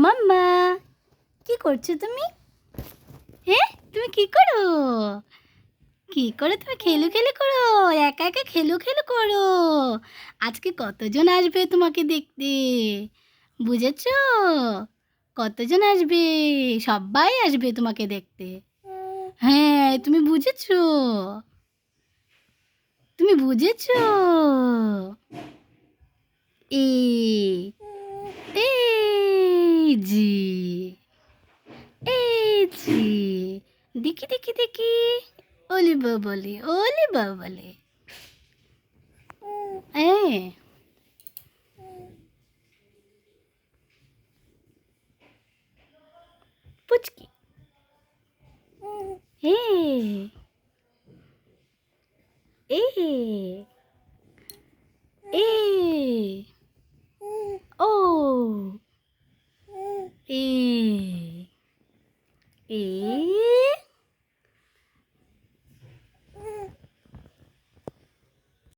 মাম্মা কি করছো তুমি? হ্যাঁ, তুমি কি করো? কি করো তুমি? খেলু খেলু করো, একা একা খেলু খেলু করো। আজকে কতজন আসবে তোমাকে দেখতে, বুঝেছো? কতজন আসবে? সবাই আসবে তোমাকে দেখতে। হ্যাঁ, তুমি বুঝেছো? তুমি বুঝেছো? এই এই জি, এই জি, দেখি দেখি দেখি, ওলি বাবলি, ওলি বাবলি। হ্যাঁ, পুচকি। হ্যাঁ, এই এই ও এই এই